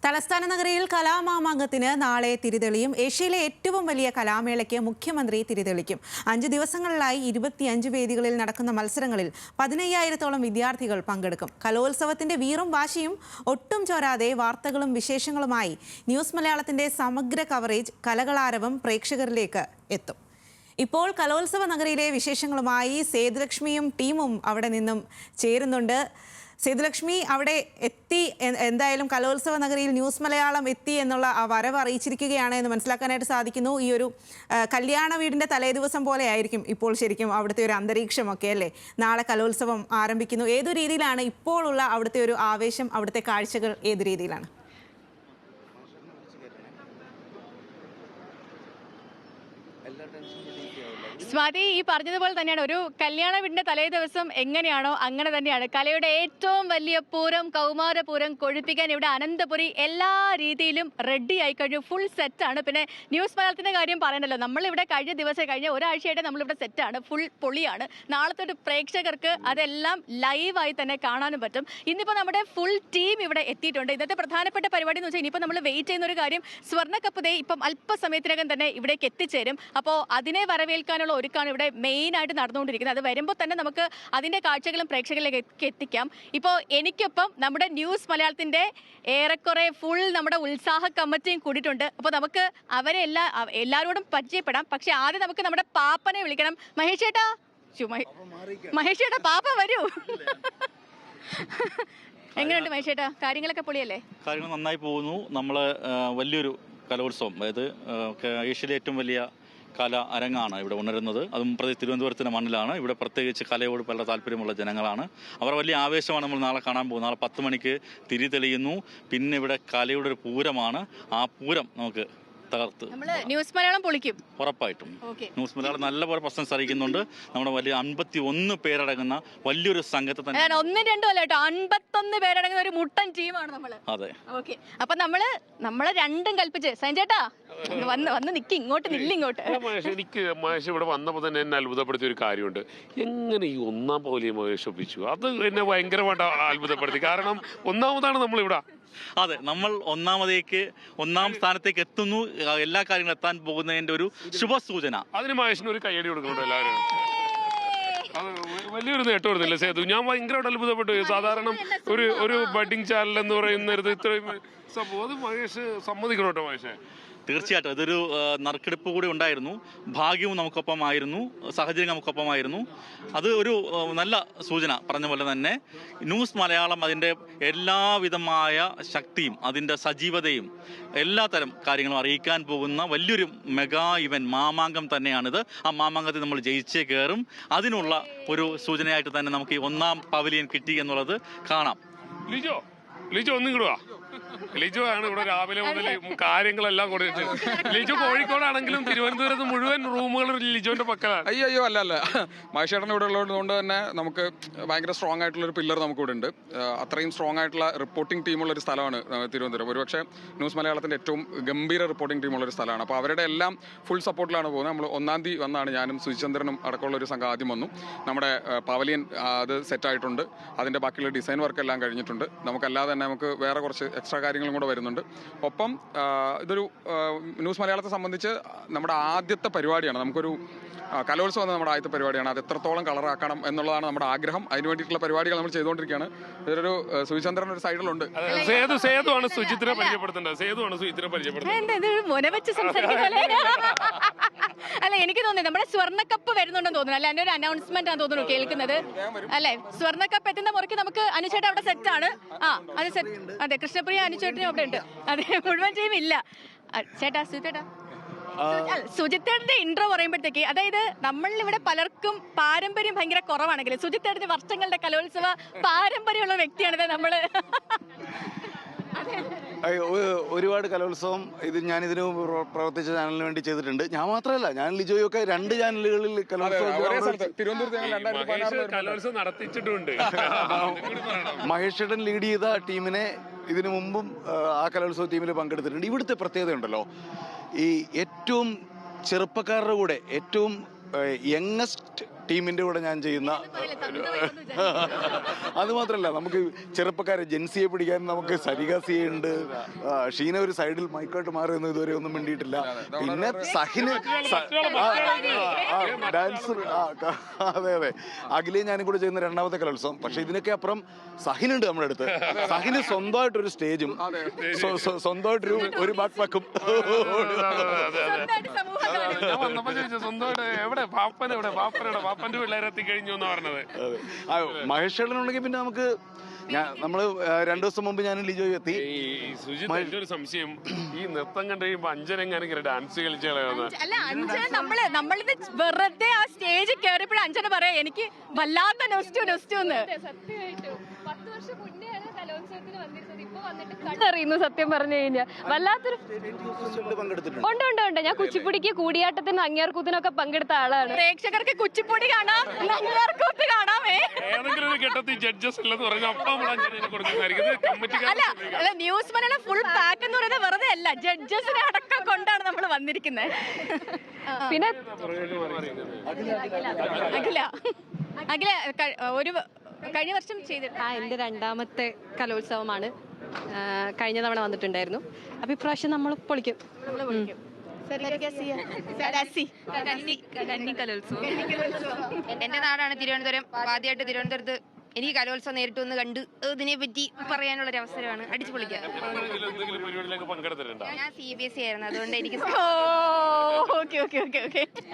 തലസ്ഥാന നഗരിയിൽ കലാമാമാങ്കത്തിന് നാളെ തിരിതെളിയും. ഏഷ്യയിലെ ഏറ്റവും വലിയ കലാമേളയ്ക്ക് മുഖ്യമന്ത്രി തിരിതെളിക്കും. 5 ദിവസങ്ങളിലായി 25 വേദികളിൽ നടക്കുന്ന മത്സരങ്ങളിൽ 15,000-ഓളം വിദ്യാർത്ഥികൾ പങ്കെടുക്കും. കലോത്സവത്തിന്റെ വീറും വാശിയും ഒട്ടും ചോരാതെ വാർത്തകളും വിശേഷങ്ങളുമായി ന്യൂസ് മലയാളത്തിന്റെ സമഗ്ര കവറേജ് കലകളാരവം പ്രേക്ഷകരിലേക്ക് എത്തും. ഇപ്പോൾ കലോത്സവ നഗരിയിലെ വിശേഷങ്ങളുമായി സേതുലക്ഷ്മിയും ടീമും അവിടെ നിന്നും ചേരുന്നുണ്ട്. സേതുലക്ഷ്മി, അവിടെ എത്തി, എന്തായാലും കലോത്സവ നഗരിയിൽ ന്യൂസ് മലയാളം എത്തി എന്നുള്ള ആ വരവ് അറിയിച്ചിരിക്കുകയാണ് എന്ന് മനസ്സിലാക്കാനായിട്ട് സാധിക്കുന്നു. ഈ ഒരു കല്യാണ വീടിൻ്റെ തലേദിവസം പോലെ ആയിരിക്കും ഇപ്പോൾ ശരിക്കും അവിടുത്തെ ഒരു അന്തരീക്ഷമൊക്കെ അല്ലേ? നാളെ കലോത്സവം ആരംഭിക്കുന്നു. ഏതു രീതിയിലാണ് ഇപ്പോഴുള്ള അവിടുത്തെ ഒരു ആവേശം, അവിടുത്തെ കാഴ്ചകൾ ഏതു രീതിയിലാണ്? സ്വാതി, ഈ പറഞ്ഞതുപോലെ തന്നെയാണ്. ഒരു കല്യാണ വീടിന്റെ തലേ ദിവസം എങ്ങനെയാണോ അങ്ങനെ തന്നെയാണ് കലയുടെ ഏറ്റവും വലിയ പൂരം, കൗമാരപൂരം കൊഴുപ്പിക്കാൻ ഇവിടെ അനന്തപുരി എല്ലാ രീതിയിലും റെഡി ആയി കഴിഞ്ഞു. ഫുൾ സെറ്റാണ്. പിന്നെ ന്യൂസ് മലയാളത്തിന്റെ കാര്യം പറയണല്ലോ, നമ്മളിവിടെ കഴിഞ്ഞ ഒരാഴ്ചയായിട്ട് നമ്മളിവിടെ സെറ്റാണ്, ഫുൾ പൊളിയാണ്. നാളത്തെ ഒരു പ്രേക്ഷകർക്ക് അതെല്ലാം ലൈവായി തന്നെ കാണാനും പറ്റും. ഇന്നിപ്പോൾ നമ്മുടെ ഫുൾ ടീം ഇവിടെ എത്തിയിട്ടുണ്ട്. ഇന്നത്തെ പ്രധാനപ്പെട്ട പരിപാടി എന്ന് വെച്ചാൽ ഇനിയിപ്പോൾ നമ്മൾ വെയിറ്റ് ചെയ്യുന്ന ഒരു കാര്യം, സ്വർണ്ണക്കപ്പ് ദേ ഇപ്പം അല്പസമയത്തിനകം തന്നെ ഇവിടേക്ക് എത്തിച്ചേരും. അപ്പോൾ അതിനെ വരവേൽക്കാനുള്ള ഒരുക്കാണ് ഇവിടെ മെയിൻ ആയിട്ട് നടന്നുകൊണ്ടിരിക്കുന്നത്. അത് വരുമ്പോൾ തന്നെ നമുക്ക് അതിന്റെ കാഴ്ചകളും പ്രേക്ഷകരിലേക്ക് എത്തിക്കാം. ഇപ്പോൾ എനിക്കൊപ്പം നമ്മുടെ ന്യൂസ് മലയാളത്തിന്റെ ഏറെക്കുറെ ഫുൾ നമ്മുടെ ഉത്സാഹ കമ്മിറ്റിയും കൂടിയിട്ടുണ്ട്. അപ്പോൾ നമുക്ക് അവരെ എല്ലാവരോടും പരിചയപ്പെടാം. പക്ഷെ ആദ്യം നമുക്ക് നമ്മുടെ പാപ്പനെ വിളിക്കണം. മഹേഷ് ചേട്ടാ, പാപ്പ വരൂ. എങ്ങനെയുണ്ട് മഹേഷ് ചേട്ടാ? കാര്യങ്ങളൊക്കെ പൊളിയല്ലേ? കാര്യങ്ങൾ നന്നായി പോകുന്നു. നമ്മൾ വലിയൊരു കലോത്സവം, അതായത് ഏഷ്യയിലെ ഏറ്റവും വലിയ കല അരങ്ങാണ് ഇവിടെ ഉണരുന്നത്. അതും തിരുവനന്തപുരത്തിൻ്റെ മണ്ണിലാണ്. ഇവിടെ പ്രത്യേകിച്ച് കലയോട് പല താല്പര്യമുള്ള ജനങ്ങളാണ്. അവർ വലിയ ആവേശമാണ് നമ്മൾ നാളെ കാണാൻ പോകുന്നത്. നാളെ 10 മണിക്ക് തിരി തെളിയുന്നു. പിന്നെ ഇവിടെ കലയുടെ ഒരു പൂരമാണ്. ആ പൂരം നമുക്ക് തകർത്ത് ന്യൂസ് മലയാളം പൊളിക്കും ഉറപ്പായിട്ടും. ന്യൂസ് മലയാളം നല്ലപോലെ പ്രസൻസ് അറിയിക്കുന്നുണ്ട്. നമ്മുടെ വലിയ 51 പേരടങ്ങുന്ന വലിയൊരു സംഘത്തെ തന്നെ, 1-2 അല്ല കേട്ടോ, 51 പേരടങ്ങുന്ന ഒരു മുട്ടൻ ടീമാണ് നമ്മള്. അതെ, ഓക്കെ. അപ്പൊ നമ്മളെ രണ്ടും കൽപ്പിച്ച് സഞ്ജേട്ടാ വന്ന് നിക്ക്, ഇങ്ങോട്ട് നില്ലിങ്ങോട്ട്. എനിക്ക് മഹേഷ് ഇവിടെ വന്നപ്പോൾ തന്നെ എന്നെ അത്ഭുതപ്പെടുത്തിയ ഒരു കാര്യമുണ്ട്. എങ്ങനെ ഈ ഒന്നാം പൗലിയെ മഹേഷ് ഒപ്പിച്ചു? അത് എന്നെ ഭയങ്കരമായിട്ട് അത്ഭുതപ്പെടുത്തി. കാരണം ഒന്നാമതാണ് നമ്മളിവിടെ. അതെ, നമ്മൾ ഒന്നാം സ്ഥാനത്തേക്ക് എത്തുന്നു. എല്ലാ കാര്യങ്ങളും എത്താൻ പോകുന്നതിന്റെ ഒരു ശുഭസൂചന. അതിന് മഹേഷിന് ഒരു കയ്യടി കൊടുക്കുന്നുണ്ട് എല്ലാവരും. അത് വലിയൊരു നേട്ടം വരുന്നില്ല സേതു? ഞാൻ ഭയങ്കരമായിട്ട് അത്ഭുതപ്പെട്ടു. സാധാരണ ഒരു ബഡ്ഡിംഗ് ചാനൽ എന്ന് പറയുന്നത് ഇത്രയും സംഭവം, അത് മഹേഷ് സമ്മതിക്കണം കേട്ടോ. മഹേഷ് തീർച്ചയായിട്ടും അതൊരു നറുക്കെടുപ്പ് കൂടി ഉണ്ടായിരുന്നു. ഭാഗ്യവും നമുക്കൊപ്പമായിരുന്നു, സാഹചര്യം നമുക്കൊപ്പമായിരുന്നു. അത് ഒരു നല്ല സൂചന. പറഞ്ഞ പോലെ തന്നെ ന്യൂസ് മലയാളം അതിൻ്റെ എല്ലാവിധമായ ശക്തിയും അതിൻ്റെ സജീവതയും എല്ലാത്തരം കാര്യങ്ങളും അറിയിക്കാൻ പോകുന്ന വലിയൊരു മെഗാ ഇവൻറ്റ് മാമാങ്കം തന്നെയാണിത്. ആ മാമാങ്കത്തിൽ നമ്മൾ ജയിച്ചേ കയറും. അതിനുള്ള ഒരു സൂചനയായിട്ട് തന്നെ നമുക്ക് ഈ ഒന്നാം പവലിയൻ കിട്ടി എന്നുള്ളത് കാണാം. ലിജോ ഒന്നും കിടുവാ. ലിജോ ആണ് ഇവിടെ രാവിലെ മുതൽ കാര്യങ്ങളെല്ലാം കൊടുത്തു. ലിജോ കോഴിക്കോടാണെങ്കിലും തിരുവനന്തപുരത്ത് മുഴുവൻ റൂമുകളും ലിജോന്റെ പക്കലാണ്. അയ്യോ അല്ല മഹേഷേട്ടൻ ഇവിടെ ഉള്ളതുകൊണ്ട് തന്നെ നമുക്ക് ഭയങ്കര സ്ട്രോങ് ആയിട്ടുള്ള ഒരു പില്ലർ നമുക്ക് ഇവിടെ ഉണ്ട്. അത്രയും സ്ട്രോങ് ആയിട്ടുള്ള റിപ്പോർട്ടിംഗ് ടീമുള്ള ഒരു സ്ഥലമാണ് തിരുവനന്തപുരം. ഒരുപക്ഷെ ന്യൂസ് മലയാളത്തിന്റെ ഏറ്റവും ഗംഭീര റിപ്പോർട്ടിംഗ് ടീമുള്ള ഒരു സ്ഥലമാണ്. അപ്പോൾ അവരുടെ എല്ലാം ഫുൾ സപ്പോർട്ടിലാണ് പോകുന്നത്. നമ്മൾ 1-ാം തീയതി വന്നാണ് ഞാനും സുചിചന്ദ്രനും അടക്കമുള്ള ഒരു സംഘം ആദ്യം വന്നു. നമ്മുടെ പവലിയൻ അത് സെറ്റായിട്ടുണ്ട്. അതിന്റെ ബാക്കിയുള്ള ഡിസൈൻ വർക്ക് എല്ലാം കഴിഞ്ഞിട്ടുണ്ട്. നമുക്കല്ലാതെ തന്നെ നമുക്ക് വേറെ കുറച്ച് എക്സ്ട്രാ കാര്യങ്ങളും കൂടെ വരുന്നുണ്ട്. ഒപ്പം ഇതൊരു ന്യൂസ് മലയാളത്തെ സംബന്ധിച്ച് നമ്മുടെ ആദ്യത്തെ പരിപാടിയാണ്. നമുക്കൊരു കലോത്സവം നമ്മുടെ ആദ്യത്തെ പരിപാടിയാണ്. അത് എത്രത്തോളം കളറാക്കണം എന്നുള്ളതാണ് നമ്മുടെ ആഗ്രഹം. അതിന് വേണ്ടിയിട്ടുള്ള പരിപാടികൾ നമ്മൾ ചെയ്തുകൊണ്ടിരിക്കുകയാണ്. ഇതൊരു സുചിചന്ദ്രൻ ഒരു സൈഡിലുണ്ട്. സേതുവാണ് സുചിത്തിനെ പരിചയപ്പെടുത്തേണ്ടത്. അല്ല, എനിക്ക് തോന്നുന്നു നമ്മുടെ സ്വർണ്ണക്കപ്പ് വരുന്നുണ്ടെന്ന് തോന്നുന്നു. അല്ലെ, അതിന്റെ ഒരു അനൗൺസ്മെന്റ് ആണ് തോന്നുന്നു കേൾക്കുന്നത്. അല്ലെ, സ്വർണ്ണക്കപ്പ് എത്തുന്ന മുറയ്ക്ക് നമുക്ക് അനുചേട്ടൻ അവിടെ സെറ്റാണ്. അത് സെറ്റ്. അതെ, കൃഷ്ണപ്രിയ അനുചേട്ടനും അവിടെ ഉണ്ട്. അതെ, മുഴുവൻ ടീം ഇല്ല. ചേട്ടാ സുജിത്തേട്ടന്റെ ഇൻട്രോ പറയുമ്പോഴത്തേക്ക്, അതായത് നമ്മളിവിടെ പലർക്കും പാരമ്പര്യം ഭയങ്കര കുറവാണെങ്കിലും സുജിത്തേട്ടന്റെ വർഷങ്ങളുടെ കലോത്സവ പാരമ്പര്യമുള്ള വ്യക്തിയാണിത് നമ്മള്. ഒരുപാട് കലോത്സവം ഞാനിതിനു പ്രവർത്തിച്ച ചാനലിന് വേണ്ടി ചെയ്തിട്ടുണ്ട്. ഞാൻ മാത്രമല്ല, ഞാൻ ലിജോയൊക്കെ 2 ചാനലുകളിൽ കലോത്സവം നടത്തിച്ചിട്ടുണ്ട്. മഹേഷേട്ടൻ ലീഡ് ചെയ്ത ടീമിനെ ഇതിനു മുമ്പും ആ കലോത്സവ ടീമിൽ പങ്കെടുത്തിട്ടുണ്ട്. ഇവിടുത്തെ പ്രത്യേകത ഉണ്ടല്ലോ, ഈ ഏറ്റവും ചെറുപ്പക്കാരുടെ കൂടെ ഏറ്റവും യങ്ങസ്റ്റ് ടീമിൻ്റെ കൂടെ ഞാൻ ചെയ്യുന്ന അത് മാത്രമല്ല, നമുക്ക് ചെറുപ്പക്കാരെ ജെൻസിയെ പിടിക്കാൻ നമുക്ക് സരിഗാസിയെ ഉണ്ട്, ഷീന ഒരു സൈഡിൽ മൈക്കായിട്ട് മാറുമെന്ന് ഇതുവരെ ഒന്നും വേണ്ടിയിട്ടില്ല. പിന്നെ സഹിന് ഡാൻസർ, അതെ അതെ, അഖിലേ ഞാനും കൂടെ ചെയ്യുന്ന രണ്ടാമത്തെ കലോത്സവം. പക്ഷെ ഇതിനൊക്കെ അപ്പുറം സഹിനുണ്ട് നമ്മുടെ അടുത്ത്. സഹിന് സ്വന്തമായിട്ടൊരു സ്റ്റേജും സ്വന്തമായിട്ടൊരു ഒരു ബാക്ക് പാക്കും. ഞാൻ വന്നപ്പോ ചോദിച്ചു സ്വന്തമായിട്ട് എവിടെ പാപ്പൻ, എവിടെ പാപ്പന്റെ പിള്ളേരെത്തി കഴിഞ്ഞു എന്ന് പറഞ്ഞത്. മഹേഷ് ചേട്ടനുണ്ടെങ്കിൽ പിന്നെ നമുക്ക് നമ്മള് 2 ദിവസം മുമ്പ് ഞാൻ ലിജോ എത്തി. സുജിത്ത്, എന്റെ ഒരു സംശയം, ഈ നൃത്തം കണ്ടു കഴിയുമ്പോ അഞ്ജനെങ്ങനെ ഡാൻസ് കളിച്ചു കളയുന്നത്? അല്ല, അഞ്ജന നമ്മളിത് വെറുതെ ആ സ്റ്റേജ് കയറിയപ്പോഴും അഞ്ജന പറയാ എനിക്ക് വല്ലാത്ത നൊസ്റ്റു സത്യമായിട്ടും 10 വർഷം മുന്നെയാണ് കലോത്സവത്തിന് വന്നിരുന്നത്. ഇപ്പൊ വന്നിട്ട് അറിയുന്നു. സത്യം പറഞ്ഞു കഴിഞ്ഞാൽ വല്ലാത്തൊരു ഉണ്ട്. ഞാൻ കുച്ചിപ്പുടിക്ക്, കൂടിയാട്ടത്തിന്, അങ്ങേർക്കൂത്തിനൊക്കെ പങ്കെടുത്ത ആളാണ്. പ്രേക്ഷകർക്ക് കുച്ചിപ്പുടി കാണാം, നങ്ങ്യാർകൂത്ത് കാണാമേ. ഏതെങ്കിലും ഒരു ഘട്ടത്തിൽ ജഡ്ജസ് ഇല്ലെന്ന് പറഞ്ഞു അപ്പൊ നമ്മൾ അഞ്ജനെ കൊടുക്കുന്നതായിരിക്കും. അല്ല, ന്യൂസ് മലയാളം ഫുൾ പാക്ക് എന്ന് പറയുന്നത് വെറുതെ അല്ല, ജഡ്ജസിനെ അടക്കം കൊണ്ടാണ് നമ്മൾ വന്നിരിക്കുന്നത്. പിന്നെ അഖില ഒരു കഴിഞ്ഞ വർഷം ചെയ്തിട്ട് എൻ്റെ 2ാമത്തെ കലോത്സവമാണ്. കഴിഞ്ഞ തവണ വന്നിട്ടുണ്ടായിരുന്നു. അപ്പൊ ഇപ്രാവശ്യം നമ്മൾ പൊളിക്കും. എന്റെ നാടാണ് തിരുവനന്തപുരം. ആദ്യമായിട്ട് തിരുവനന്തപുരത്ത് എനിക്ക് കലോത്സവം നേരിട്ട് വന്ന് കണ്ട് ഇതിനെ പറ്റി പറയാനുള്ളൊരു അവസരമാണ്. അടിച്ചു പൊളിക്കാം. ഞാൻ CBSE ആയിരുന്നു, അതുകൊണ്ട് എനിക്ക്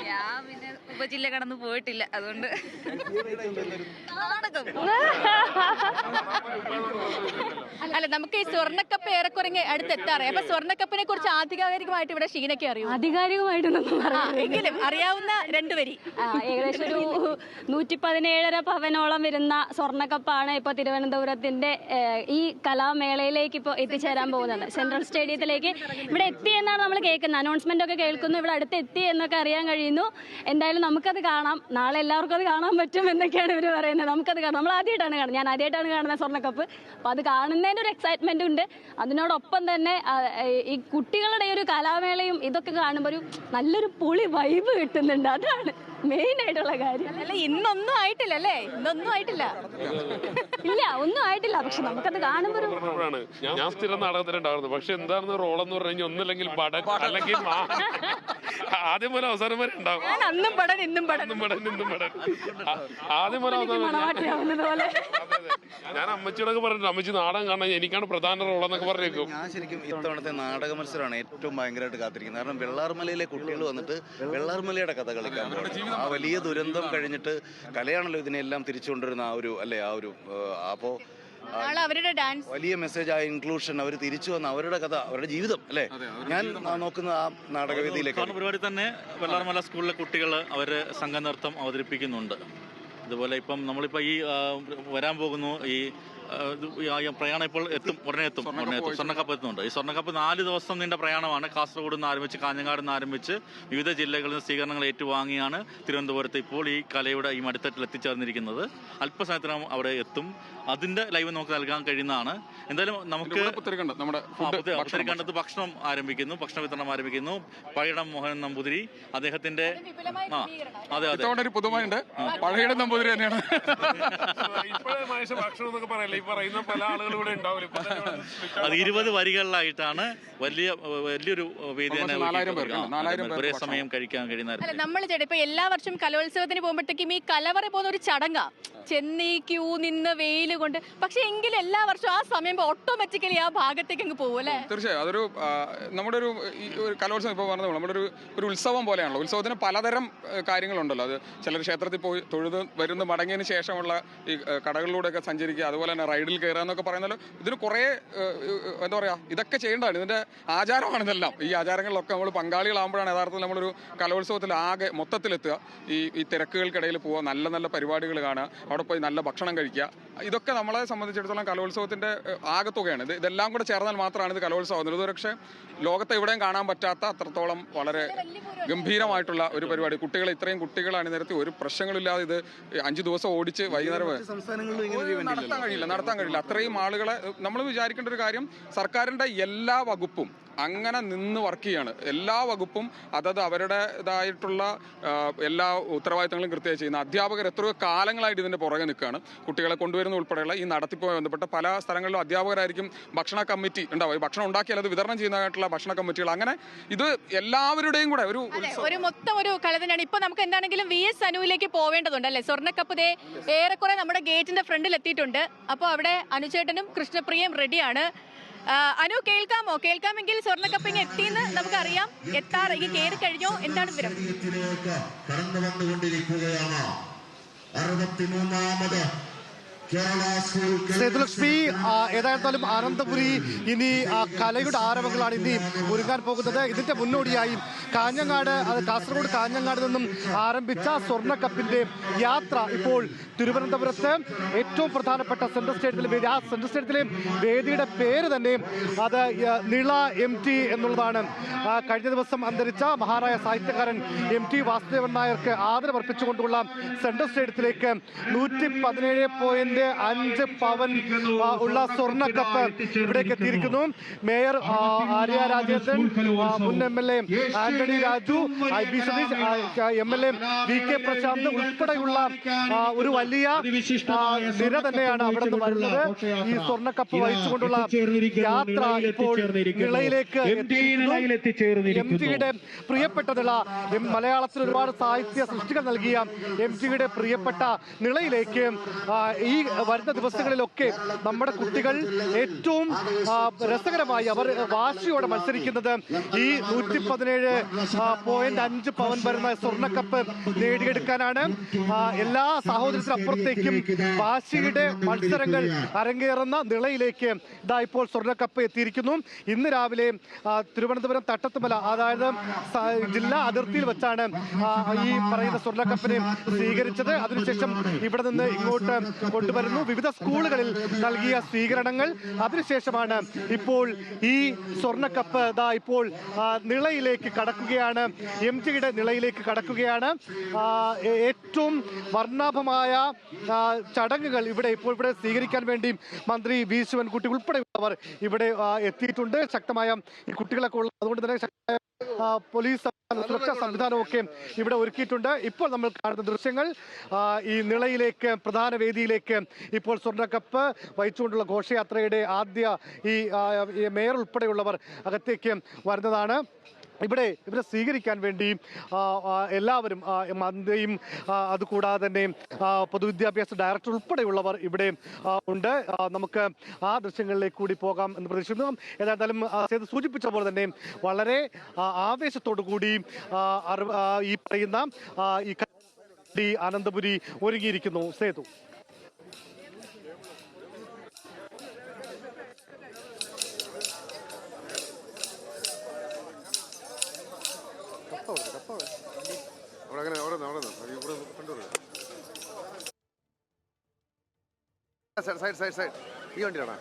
ഞാൻ പിന്നെ ഉപജില്ല കടന്നു പോയിട്ടില്ല, അതുകൊണ്ട് അല്ല, നമുക്ക് ഈ സ്വർണ്ണക്കപ്പ് ഏറെക്കുറെ അടുത്തെത്താറേ. അപ്പൊ സ്വർണ്ണക്കപ്പിനെ കുറിച്ച് ആധികാരികമായിട്ട് ഇവിടെ ഷീനയ്ക്ക് അറിയൂ? എങ്കിലും അറിയാവുന്ന 2 വരി. ഏകദേശം ഒരു 117.5 പവനോളം വരുന്ന സ്വർണ്ണക്കപ്പാണ് ഇപ്പോൾ തിരുവനന്തപുരത്തിന്റെ ഈ കലാമേളയിലേക്ക് ഇപ്പോൾ എത്തിച്ചേരാൻ പോകുന്നത്. സെൻട്രൽ സ്റ്റേഡിയത്തിലേക്ക് ഇവിടെ എത്തി എന്നാണ് നമ്മൾ കേൾക്കുന്നത്. അനൗൺസ്മെന്റ് ഒക്കെ കേൾക്കുന്നു, ഇവിടെ അടുത്ത് എത്തി എന്നൊക്കെ അറിയാൻ കഴിയുന്നു. എന്തായാലും നമുക്കത് കാണാം. നാളെ എല്ലാവർക്കും അത് കാണാൻ പറ്റും എന്നൊക്കെയാണ് ഇവർ പറയുന്നത്. നമുക്കത് കാണാം. നമ്മൾ ആദ്യമായിട്ടാണ് കാണുന്നത്. ഞാൻ ആദ്യമായിട്ടാണ് കാണുന്നത് സ്വർണ്ണക്കപ്പ്. അപ്പോൾ അത് കാണുന്നതിൻ്റെ ഒരു എക്സൈറ്റ്മെന്റ് ഉണ്ട്. അതിനോടൊപ്പം തന്നെ ഈ കുട്ടികളുടെ ഒരു കലാമേളയും ഇതൊക്കെ കാണുമ്പോൾ ഒരു നല്ലൊരു പൊളി വൈബ് കിട്ടുന്നുണ്ട്. അതാണ് മെയിൻ ആയിട്ടുള്ള കാര്യം. അല്ല, ഇന്നൊന്നും ആയിട്ടില്ല അല്ലേ? ഇന്നൊന്നും ആയിട്ടില്ല. ഇല്ല, ഒന്നും ആയിട്ടില്ല. പക്ഷെ നമുക്കത് കാണുമ്പോൾ ഞാൻ സ്ഥിരം നാടകത്തിലുണ്ടായിരുന്നു. പക്ഷെ എന്താണെന്ന് റോളെന്ന് പറഞ്ഞു കഴിഞ്ഞാൽ ഒന്നില്ലെങ്കിൽ പടൻ അല്ലെങ്കിൽ ആദ്യം പോലെ അവസാനം വരെ ഉണ്ടാവും. അന്നും പടൻ ഇന്നും പടൻ. ആദ്യം പോലെ അവസാനം. ഞാൻ അമ്മച്ചിയോടൊക്കെ പറഞ്ഞിട്ടുണ്ട്, അമ്മച്ചി നാടകം കാണാൻ എനിക്കാണ് പ്രധാന റോളെന്നൊക്കെ പറഞ്ഞേക്കും. ഞാൻ ശരിക്കും ഇത്തവണത്തെ നാടക മത്സരമാണ് ഏറ്റവും ഭയങ്കരമായിട്ട് കാത്തിരിക്കുന്നത്. കാരണം വെള്ളാർമലയിലെ കുട്ടികൾ വന്നിട്ട് വെള്ളാർമലയുടെ കഥ കളിക്കാൻ, ആ വലിയ ദുരന്തം കഴിഞ്ഞിട്ട് കലയാണല്ലോ ഇതിനെല്ലാം തിരിച്ചുകൊണ്ടിരുന്ന അപ്പോൾ അവരുടെ ഡാൻസ് വലിയ മെസ്സേജ്, ആ ഇൻക്ലൂഷൻ, അവർ തിരിച്ചു വന്ന അവരുടെ കഥ, അവരുടെ ജീവിതം അല്ലേ ഞാൻ നോക്കുന്ന ആ നാടകവേദിയിലേക്ക്. പരിപാടി തന്നെ വെള്ളാർമല സ്കൂളിലെ കുട്ടികൾ അവർ സംഘനൃത്തം അവതരിപ്പിക്കുന്നുണ്ട്. അതുപോലെ ഇപ്പം നമ്മളിപ്പോൾ ഈ വരാൻ പോകുന്നു ഈ പ്രയാണം ഇപ്പോൾ ഉടനെ എത്തും. സ്വർണ്ണക്കപ്പ് എത്തുന്നുണ്ട്. ഈ സ്വർണ്ണക്കപ്പ് 4 ദിവസം നീണ്ട പ്രയാണമാണ്. കാസർഗോഡ് നിന്ന് ആരംഭിച്ച് കാഞ്ഞങ്ങാട് നിന്ന് ആരംഭിച്ച് വിവിധ ജില്ലകളിൽ നിന്ന് സ്വീകരണങ്ങൾ ഏറ്റുവാങ്ങിയാണ് തിരുവനന്തപുരത്ത് ഇപ്പോൾ ഈ കലയുടെ ഈ മടിത്തട്ടിൽ എത്തിച്ചേർന്നിരിക്കുന്നത്. അല്പസമയത്തിനും അവിടെ എത്തും. അതിന്റെ ലൈവ് നമുക്ക് നൽകാൻ കഴിയുന്നതാണ്. എന്തായാലും നമുക്ക് പുത്തരിക്കണ്ടത്ത് ഭക്ഷണം ആരംഭിക്കുന്നു, ഭക്ഷണ വിതരണം ആരംഭിക്കുന്നു. പഴയിടം മോഹൻ നമ്പൂതിരി, അദ്ദേഹത്തിന്റെ ഒരു പുതുമയുണ്ട്. പഴയിടം നമ്പൂതിരി തന്നെയാണ്. അത് 20 വരികളിലായിട്ടാണ് വലിയൊരു വേദി തന്നെ ഒരേ സമയം കഴിക്കാൻ കഴിയുന്ന. നമ്മൾ ചേട്ടാ ഇപ്പൊ എല്ലാ വർഷവും കലോത്സവത്തിന് പോകുമ്പോഴത്തേക്കും ഈ കലവറ പോകുന്ന ഒരു ചടങ്ങാ. ചെന്നൈ ക്യൂ നിന്ന് വെയിൽ കൊണ്ട്. പക്ഷെ എങ്കിലും എല്ലാ വർഷവും ആ സമയം ഓട്ടോമാറ്റിക്കലി ആ ഭാഗത്തേക്ക് അങ്ങ് പോകും അല്ലേ? തീർച്ചയായും അതൊരു നമ്മുടെ ഒരു കലോത്സവം ഇപ്പോൾ പറഞ്ഞത് നമ്മുടെ ഒരു ഉത്സവം പോലെയാണല്ലോ. ഉത്സവത്തിന് പലതരം കാര്യങ്ങളുണ്ടല്ലോ. അത് ചിലർ ക്ഷേത്രത്തിൽ പോയി തൊഴുത് വരുന്ന മടങ്ങിയതിന് ശേഷമുള്ള ഈ കടകളിലൂടെയൊക്കെ സഞ്ചരിക്കുക, അതുപോലെ തന്നെ റൈഡിൽ കയറുക എന്നൊക്കെ പറയുന്നല്ലോ. ഇതിന് കുറേ എന്താ പറയുക, ഇതൊക്കെ ചെയ്യേണ്ടതാണ്. ഇതിൻ്റെ ആചാരമാണ് ഇതെല്ലാം. ഈ ആചാരങ്ങളിലൊക്കെ നമ്മൾ പങ്കാളികളാകുമ്പോഴാണ് യഥാർത്ഥത്തിൽ നമ്മളൊരു കലോത്സവത്തിൽ ആകെ മൊത്തത്തിലെത്തുക. ഈ തിരക്കുകൾക്കിടയിൽ പോവുക, നല്ല നല്ല പരിപാടികൾ കാണുക, അവിടെ പോയി നല്ല ഭക്ഷണം കഴിക്കുക. ഇതൊക്കെ നമ്മളെ സംബന്ധിച്ചിടത്തോളം കലോത്സവത്തിൻ്റെ ആകത്തുകയാണ്. ഇതെല്ലാം കൂടെ ചേർന്നാൽ മാത്രമാണ് ഇത് കലോത്സവം. പക്ഷേ ലോകത്തെ എവിടെയും കാണാൻ പറ്റാത്ത അത്രത്തോളം വളരെ ഗംഭീരമായിട്ടുള്ള ഒരു പരിപാടി. കുട്ടികളെ ഇത്രയും കുട്ടികളെ അണിനിരത്തി ഒരു പ്രശ്നങ്ങളില്ലാതെ ഇത് 5 ദിവസം ഓടിച്ച് വൈകുന്നേരം നടത്താൻ കഴിയില്ല. അത്രയും ആളുകളെ നമ്മൾ വിചാരിക്കേണ്ട ഒരു കാര്യം, സർക്കാരിൻ്റെ എല്ലാ വകുപ്പും അങ്ങനെ നിന്ന് വർക്ക് ചെയ്യാണ്. എല്ലാ വകുപ്പും അതത് അവരുടേതായിട്ടുള്ള എല്ലാ ഉത്തരവാദിത്തങ്ങളും കൃത്യമായി ചെയ്യുന്ന അധ്യാപകർ എത്രയോ കാലങ്ങളായിട്ട് ഇതിൻ്റെ പുറകെ നിൽക്കുകയാണ്. കുട്ടികളെ കൊണ്ടുവരുന്ന ഉൾപ്പെടെയുള്ള ഈ നടത്തിപ്പുമായി ബന്ധപ്പെട്ട പല സ്ഥലങ്ങളിലും അധ്യാപകരായിരിക്കും ഭക്ഷണ കമ്മിറ്റി ഉണ്ടാവും. ഈ ഭക്ഷണം ഉണ്ടാക്കിയാൽ അത് വിതരണം ചെയ്യുന്നതായിട്ടുള്ള ഭക്ഷണ കമ്മിറ്റികൾ, അങ്ങനെ ഇത് എല്ലാവരുടെയും കൂടെ ഒരു മൊത്തം ഒരു കല തന്നെയാണ്. ഇപ്പൊ നമുക്ക് എന്താണെങ്കിലും VS അനുവിലേക്ക് പോവേണ്ടതുണ്ട് അല്ലെ? സ്വർണ്ണക്കപ്പ് ദേ ഏറെക്കുറെ നമ്മുടെ ഗേറ്റിന്റെ ഫ്രണ്ടിൽ എത്തിയിട്ടുണ്ട്. അപ്പോൾ അവിടെ അനുചേട്ടനും കൃഷ്ണപ്രിയയും റെഡിയാണ്. അനു, കേൾക്കാമോ? കേൾക്കാമെങ്കിൽ സ്വർണ്ണക്കപ്പിങ് എത്തിയെന്ന് നമുക്കറിയാം. എത്താറേക്ക് കയറി കഴിഞ്ഞോ? എന്താണ് വിവരം? സേതുലക്ഷ്മി, ഏതായിരുന്നാലും അനന്തപുരി ഇനി കലയുടെ ആരവങ്ങളാണ് ഇനി ഒരുങ്ങാൻ പോകുന്നത്. ഇതിന്റെ മുന്നോടിയായി കാസർഗോഡ് കാഞ്ഞങ്ങാട് നിന്നും ആരംഭിച്ച സ്വർണ്ണക്കപ്പിന്റെ യാത്ര ഇപ്പോൾ തിരുവനന്തപുരത്ത് ഏറ്റവും പ്രധാനപ്പെട്ട സെൻട്രൽ സ്റ്റേഡിയത്തിലെ വേദി, ആ സെൻട്രൽ സ്റ്റേഡിയത്തിലെ വേദിയുടെ പേര് തന്നെ അത് നിള MT എന്നുള്ളതാണ്. കഴിഞ്ഞ ദിവസം അന്തരിച്ച മഹാനായ സാഹിത്യകാരൻ MT വാസുദേവൻ നായർക്ക് ആദരവർപ്പിച്ചുകൊണ്ടുള്ള സെൻട്രൽ സ്റ്റേഡിയത്തിലേക്ക് 117.5 പവൻ ഉള്ള സ്വർണ്ണക്കപ്പ് ഇവിടേക്ക് എത്തിയിരിക്കുന്നു. മേയർ ആര്യ രാജേന്ദ്രൻ, മുൻ MLA Antony Raju, IB Satheesh, MLA VK Prashant ഉൾപ്പെടെയുള്ള ഒരു വലിയ നിര തന്നെയാണ് അവിടെ നിന്ന് വരുന്നത്. ഈ സ്വർണ്ണക്കപ്പ് വഹിച്ചുകൊണ്ടുള്ള യാത്ര ഇപ്പോൾ നിളയിലേക്ക് MTയുടെ പ്രിയപ്പെട്ട നിള, മലയാളത്തിൽ ഒരുപാട് സാഹിത്യ സൃഷ്ടികൾ നൽകിയ MTയുടെ പ്രിയപ്പെട്ട നിളയിലേക്ക് ഈ വരുന്ന ദിവസങ്ങളിലൊക്കെ നമ്മുടെ കുട്ടികൾ ഏറ്റവും രസകരമായി അവർ വാശിയോടെ മത്സരിക്കുന്നത് ഈ 117.5 പവൻ വരുന്ന സ്വർണ്ണക്കപ്പ് നേടിയെടുക്കാനാണ്. എല്ലാ സാഹോദര്യത്തിനപ്പുറത്തേക്കും വാശിയുടെ മത്സരങ്ങൾ അരങ്ങേറുന്ന നിളയിലേക്ക് ഇതാ ഇപ്പോൾ സ്വർണ്ണക്കപ്പ് എത്തിയിരിക്കുന്നു. ഇന്ന് രാവിലെ തിരുവനന്തപുരം തട്ടത്തുമല, അതായത് ജില്ലാ അതിർത്തിയിൽ വെച്ചാണ് ഈ പറയുന്ന സ്വർണ്ണക്കപ്പിനെ സ്വീകരിച്ചത്. അതിനുശേഷം ഇവിടെ നിന്ന് ഇങ്ങോട്ട് കൊണ്ടുവരുന്നു. വിവിധ സ്കൂളുകളിൽ നൽകിയ സ്വീകരണങ്ങൾ, അതിനുശേഷമാണ് ഇപ്പോൾ ഈ സ്വർണ്ണക്കപ്പ് ഇതാ ഇപ്പോൾ നിളയിലേക്ക് കടക്കുകയാണ്. MTയുടെ നിളയിലേക്ക് കടക്കുകയാണ്. ഏറ്റവും വർണ്ണാഭമായ ചടങ്ങുകൾ ഇവിടെ സ്വീകരിക്കാൻ വേണ്ടി മന്ത്രി V ശിവൻകുട്ടി ഉൾപ്പെടെയുള്ളവർ ഇവിടെ എത്തിയിട്ടുണ്ട്. ശക്തമായ ഈ കുട്ടികളൊക്കെ ഉള്ള, അതുകൊണ്ട് തന്നെ ശക്തമായ പോലീസ് സുരക്ഷാ സംവിധാനമൊക്കെ ഇവിടെ ഒരുക്കിയിട്ടുണ്ട്. ഇപ്പോൾ നമ്മൾ കാണുന്ന ദൃശ്യങ്ങൾ ഈ നിളയിലേക്ക്, പ്രധാന വേദിയിലേക്ക് ഇപ്പോൾ സ്വർണ്ണക്കപ്പ് വഹിച്ചുകൊണ്ടുള്ള ഘോഷയാത്രയുടെ ആദ്യ ഈ മേയർ ഉൾപ്പെടെയുള്ളവർ അകത്തേക്ക് വരുന്നതാണ്. ഇവിടെ സ്വീകരിക്കാൻ വേണ്ടി എല്ലാവരും, മന്ത്രിയും അതുകൂടാതെ തന്നെ പൊതുവിദ്യാഭ്യാസ ഡയറക്ടർ ഉൾപ്പെടെയുള്ളവർ ഇവിടെ ഉണ്ട്. നമുക്ക് ആ ദൃശ്യങ്ങളിലേക്ക് കൂടി പോകാം എന്ന് പ്രതീക്ഷിക്കുന്നു. ഏതായാലും സൂചിപ്പിച്ച പോലെ തന്നെ വളരെ ആവേശത്തോടു കൂടി ഈ പറയുന്ന ഈ അനന്തപുരി ഒരുങ്ങിയിരിക്കുന്നു. സേതു. സൈഡ് ഈ വണ്ടിയാണോ?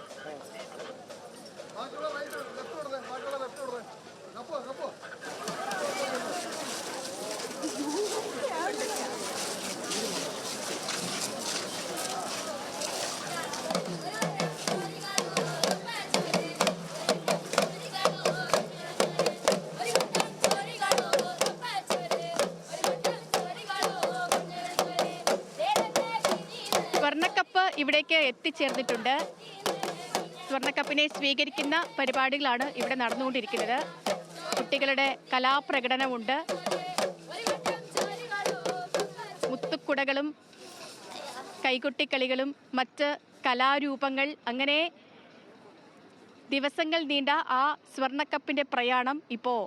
സ്വർണ്ണക്കപ്പ് ഇവിടേക്ക് എത്തിച്ചേർന്നിട്ടുണ്ട്. സ്വർണ്ണക്കപ്പിനെ സ്വീകരിക്കുന്ന പരിപാടികളാണ് ഇവിടെ നടന്നുകൊണ്ടിരിക്കുന്നത്. കുട്ടികളുടെ കലാപ്രകടനമുണ്ട്. മുത്തുക്കുടകളും കൈകൊട്ടിക്കളികളും മറ്റ് കലാരൂപങ്ങൾ, അങ്ങനെ ദിവസങ്ങൾ നീണ്ട ആ സ്വർണ്ണക്കപ്പിൻ്റെ പ്രയാണം ഇപ്പോൾ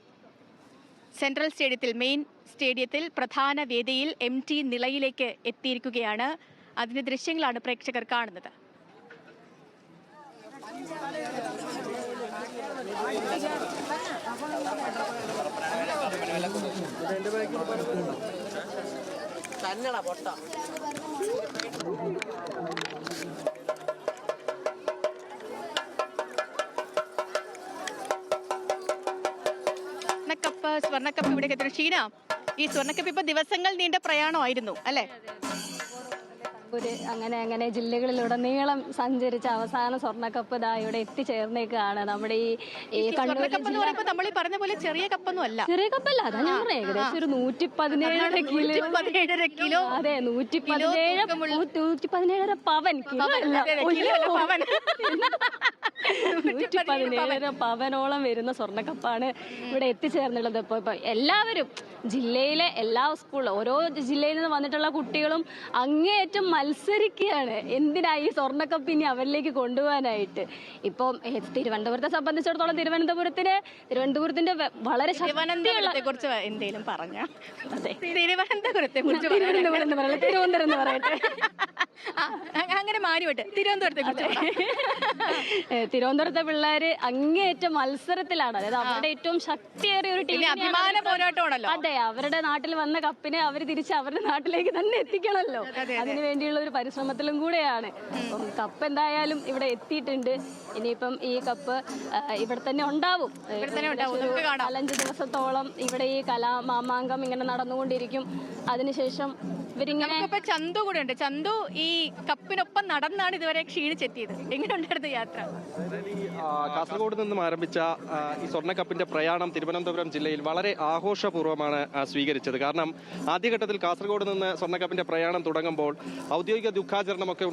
സെൻട്രൽ സ്റ്റേഡിയത്തിൽ, മെയിൻ സ്റ്റേഡിയത്തിൽ പ്രധാന വേദിയിൽ MT നിളയിലേക്ക് എത്തിയിരിക്കുകയാണ്. അതിന്റെ ദൃശ്യങ്ങളാണ് പ്രേക്ഷകർ കാണുന്നത്. സ്വർണ്ണക്കപ്പ് ഇവിടേക്ക് എത്തി. ഷീന, ഈ സ്വർണ്ണക്കപ്പ് ഇപ്പൊ ദിവസങ്ങൾ നീണ്ട പ്രയാണമായിരുന്നു അല്ലേ? അങ്ങനെ അങ്ങനെ ജില്ലകളിലുടനീളം സഞ്ചരിച്ച അവസാന സ്വർണ്ണക്കപ്പ് ദാ ഇവിടെ എത്തിച്ചേർന്നേക്കാണ് നമ്മുടെ ഈ കണ്ണൂർ നമ്മൾ ഈ പറഞ്ഞ പോലെ ചെറിയ കപ്പൊന്നും അല്ല. ചെറിയ കപ്പല്ല, അതാ ഞാൻ പറയാം, ഏകദേശം ഒരു 117 കിലോ. അതെ, 117 പവൻ കിലോ അല്ല, 117 പവനോളം വരുന്ന സ്വർണ്ണക്കപ്പാണ് ഇവിടെ എത്തിച്ചേർന്നുള്ളത്. ഇപ്പൊ എല്ലാവരും ജില്ലയിലെ എല്ലാ സ്കൂളിലും ഓരോ ജില്ലയിൽ നിന്ന് വന്നിട്ടുള്ള കുട്ടികളും അങ്ങേയറ്റം മത്സരിക്കുകയാണ് എന്തിനായി സ്വർണ്ണക്കപ്പ് ഇനി അവരിലേക്ക് കൊണ്ടുപോകാനായിട്ട്. ഇപ്പം തിരുവനന്തപുരത്തെ സംബന്ധിച്ചിടത്തോളം തിരുവനന്തപുരത്തിന്റെ വളരെ കുറിച്ച് എന്തെങ്കിലും പറഞ്ഞ തിരുവനന്തപുരം എന്ന് പറയട്ടെ, അങ്ങനെ മാറിവിട്ട് തിരുവനന്തപുരത്തെ കുറിച്ച് തിരുവനന്തപുരത്തെ പിള്ളേര് അങ്ങേയറ്റം മത്സരത്തിലാണ്. അതായത് അവരുടെ ഏറ്റവും ശക്തിയേറിയ ഒരു ടീം, അഭിമാന പോരാട്ടമാണല്ലോ. അതെ, അവരുടെ നാട്ടിൽ വന്ന കപ്പിനെ അവർ തിരിച്ച് അവരുടെ നാട്ടിലേക്ക് തന്നെ എത്തിക്കണമല്ലോ. അതിനു വേണ്ടിയുള്ള ഒരു പരിശ്രമത്തിലും കൂടെയാണ്. അപ്പം കപ്പ് എന്തായാലും ഇവിടെ എത്തിയിട്ടുണ്ട്. ഇനിയിപ്പം ഈ കപ്പ് ഇവിടെ തന്നെ ഉണ്ടാവും. 4-5 ദിവസത്തോളം ഇവിടെ ഈ കലാമാമാങ്കം ഇങ്ങനെ നടന്നുകൊണ്ടിരിക്കും. അതിനുശേഷം ഇവരിങ്ങനെ ചന്തു കൂടെ ഉണ്ട്. ചന്തു ഈ കപ്പിനൊപ്പം നടന്നാണ് ഇതുവരെ ക്ഷീണിച്ചെത്തിയത്. എങ്ങനെ ഉണ്ടായിരുന്നു യാത്ര? കാസർഗോഡ് നിന്നും ആരംഭിച്ച ഈ സ്വർണ്ണക്കപ്പിന്റെ പ്രയാണം തിരുവനന്തപുരം ജില്ലയിൽ വളരെ ആഘോഷപൂർവ്വമാണ് സ്വീകരിച്ചത്. കാരണം ആദ്യഘട്ടത്തിൽ കാസർഗോഡ് നിന്ന് സ്വർണ്ണക്കപ്പിന്റെ പ്രയാണം തുടങ്ങുമ്പോൾ ഔദ്യോഗിക ദുഃഖാചരണമൊക്കെ